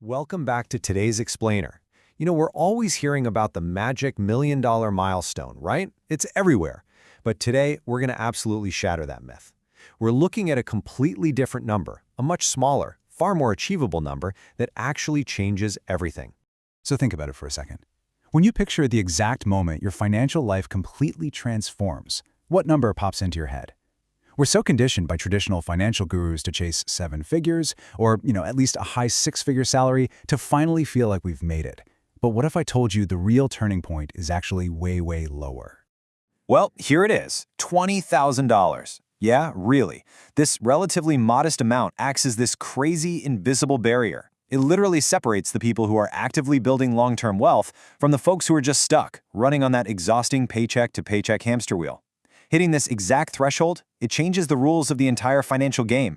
Welcome back to today's Explainer. We're always hearing about the magic $1 million milestone, right? It's everywhere. But today, we're going to absolutely shatter that myth. We're looking at a completely different number, a much smaller, far more achievable number that actually changes everything. So think about it for a second. When you picture the exact moment your financial life completely transforms, what number pops into your head? We're so conditioned by traditional financial gurus to chase seven figures, or, at least a high six-figure salary to finally feel like we've made it. But what if I told you the real turning point is actually way, way lower? Well, here it is, $20,000. Yeah, really. This relatively modest amount acts as this crazy invisible barrier. It literally separates the people who are actively building long-term wealth from the folks who are just stuck, running on that exhausting paycheck-to-paycheck hamster wheel. Hitting this exact threshold, it changes the rules of the entire financial game.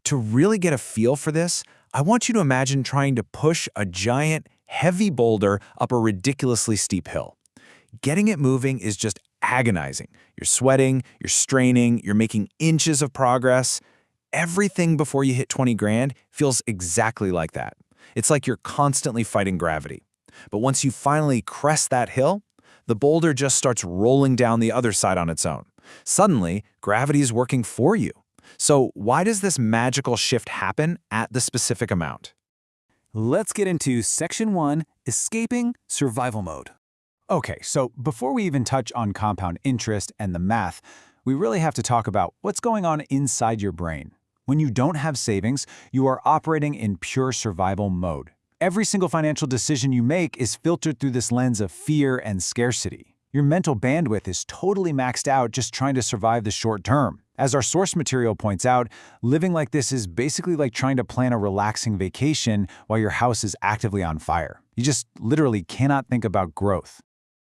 To really get a feel for this, I want you to imagine trying to push a giant, heavy boulder up a ridiculously steep hill. Getting it moving is just agonizing. You're sweating, you're straining, you're making inches of progress. Everything before you hit 20 grand feels exactly like that. It's like you're constantly fighting gravity. But once you finally crest that hill, the boulder just starts rolling down the other side on its own. Suddenly, gravity is working for you. So why does this magical shift happen at the specific amount? Let's get into Section 1, Escaping Survival Mode. Okay, so before we even touch on compound interest and the math, we really have to talk about what's going on inside your brain. When you don't have savings, you are operating in pure survival mode. Every single financial decision you make is filtered through this lens of fear and scarcity. Your mental bandwidth is totally maxed out just trying to survive the short term. As our source material points out, living like this is basically like trying to plan a relaxing vacation while your house is actively on fire. You just literally cannot think about growth.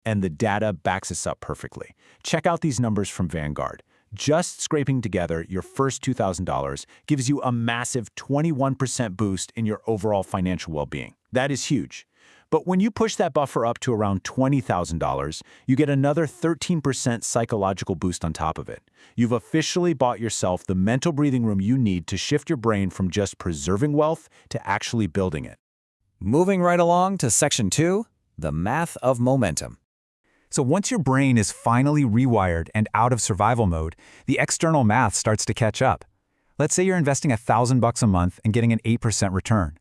And the data backs us up perfectly. Check out these numbers from Vanguard. Just scraping together your first $2,000 gives you a massive 21% boost in your overall financial well-being. That is huge. But when you push that buffer up to around $20,000, you get another 13% psychological boost on top of it. You've officially bought yourself the mental breathing room you need to shift your brain from just preserving wealth to actually building it. Moving right along to Section 2, the math of momentum. So once your brain is finally rewired and out of survival mode, the external math starts to catch up. Let's say you're investing $1,000 a month and getting an 8% return.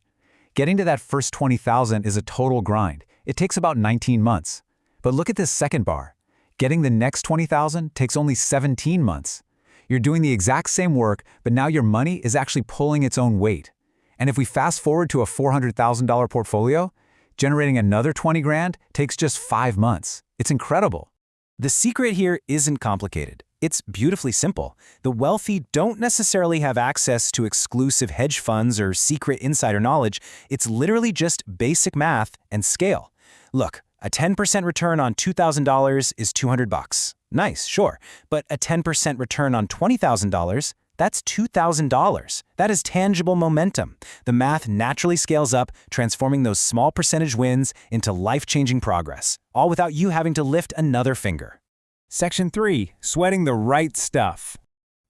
Getting to that first $20,000 is a total grind. It takes about 19 months. But look at this second bar. Getting the next $20,000 takes only 17 months. You're doing the exact same work, but now your money is actually pulling its own weight. And if we fast forward to a $400,000 portfolio, generating another 20 grand takes just 5 months. It's incredible. The secret here isn't complicated. It's beautifully simple. The wealthy don't necessarily have access to exclusive hedge funds or secret insider knowledge. It's literally just basic math and scale. Look, a 10% return on $2,000 is $200. Nice, sure. But a 10% return on $20,000, that's $2,000. That is tangible momentum. The math naturally scales up, transforming those small percentage wins into life-changing progress, all without you having to lift another finger. Section 3, Sweating the Right Stuff.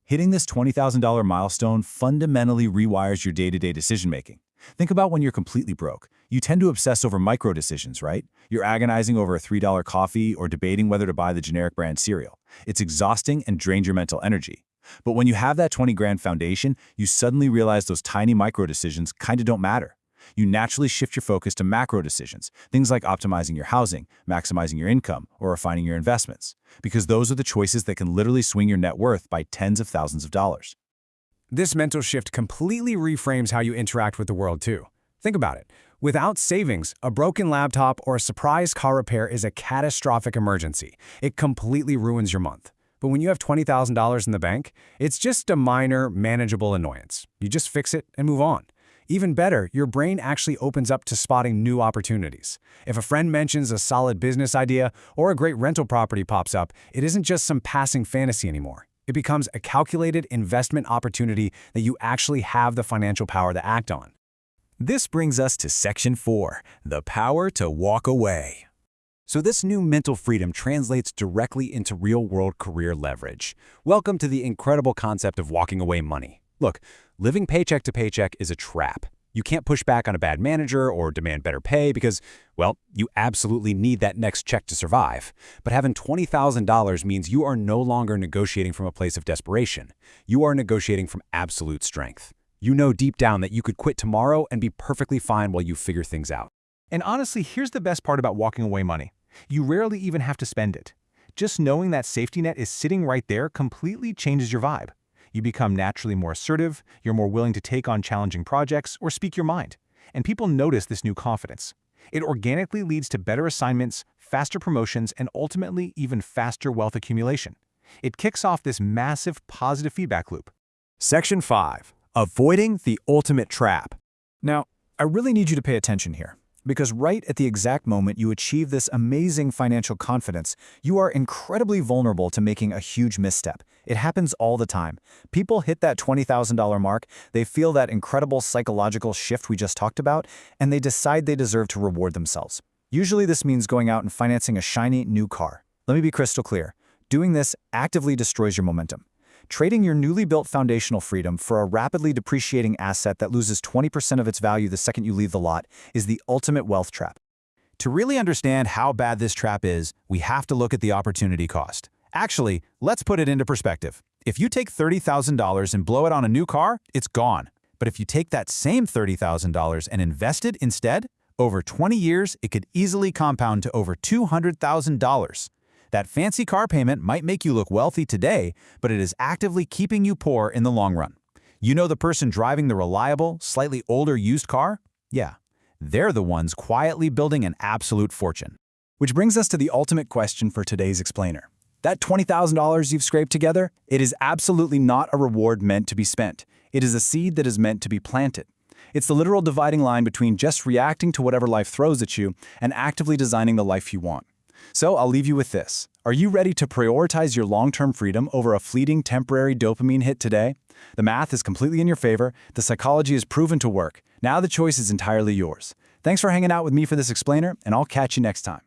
Hitting this $20,000 milestone fundamentally rewires your day-to-day decision-making. Think about when you're completely broke. You tend to obsess over micro decisions, right? You're agonizing over a $3 coffee or debating whether to buy the generic brand cereal. It's exhausting and drains your mental energy. But when you have that 20 grand foundation, you suddenly realize those tiny micro decisions kind of don't matter. You naturally shift your focus to macro decisions, things like optimizing your housing, maximizing your income, or refining your investments, because those are the choices that can literally swing your net worth by tens of thousands of dollars. This mental shift completely reframes how you interact with the world too. Think about it. Without savings, a broken laptop or a surprise car repair is a catastrophic emergency. It completely ruins your month. But when you have $20,000 in the bank, it's just a minor, manageable annoyance. You just fix it and move on. Even better, your brain actually opens up to spotting new opportunities. If a friend mentions a solid business idea or a great rental property pops up, it isn't just some passing fantasy anymore. It becomes a calculated investment opportunity that you actually have the financial power to act on. This brings us to Section 4, the power to walk away. So this new mental freedom translates directly into real-world career leverage. Welcome to the incredible concept of walking away money. Look, living paycheck to paycheck is a trap. You can't push back on a bad manager or demand better pay because, well, you absolutely need that next check to survive. But having $20,000 means you are no longer negotiating from a place of desperation. You are negotiating from absolute strength. You know deep down that you could quit tomorrow and be perfectly fine while you figure things out. And honestly, here's the best part about walking away money. You rarely even have to spend it. Just knowing that safety net is sitting right there completely changes your vibe. You become naturally more assertive, you're more willing to take on challenging projects or speak your mind. And people notice this new confidence. It organically leads to better assignments, faster promotions, and ultimately even faster wealth accumulation. It kicks off this massive positive feedback loop. Section 5. Avoiding the ultimate trap. Now, I really need you to pay attention here, because right at the exact moment you achieve this amazing financial confidence, you are incredibly vulnerable to making a huge misstep. It happens all the time. People hit that $20,000 mark, they feel that incredible psychological shift we just talked about, and they decide they deserve to reward themselves. Usually this means going out and financing a shiny new car. Let me be crystal clear. Doing this actively destroys your momentum. Trading your newly built foundational freedom for a rapidly depreciating asset that loses 20% of its value the second you leave the lot is the ultimate wealth trap. To really understand how bad this trap is, we have to look at the opportunity cost. Actually, let's put it into perspective. If you take $30,000 and blow it on a new car, it's gone. But if you take that same $30,000 and invest it instead, over 20 years, it could easily compound to over $200,000. That fancy car payment might make you look wealthy today, but it is actively keeping you poor in the long run. You know the person driving the reliable, slightly older used car? Yeah, they're the ones quietly building an absolute fortune. Which brings us to the ultimate question for today's explainer. That $20,000 you've scraped together, it is absolutely not a reward meant to be spent. It is a seed that is meant to be planted. It's the literal dividing line between just reacting to whatever life throws at you and actively designing the life you want. So I'll leave you with this. Are you ready to prioritize your long-term freedom over a fleeting temporary dopamine hit today? The math is completely in your favor. The psychology is proven to work. Now the choice is entirely yours. Thanks for hanging out with me for this explainer, and I'll catch you next time.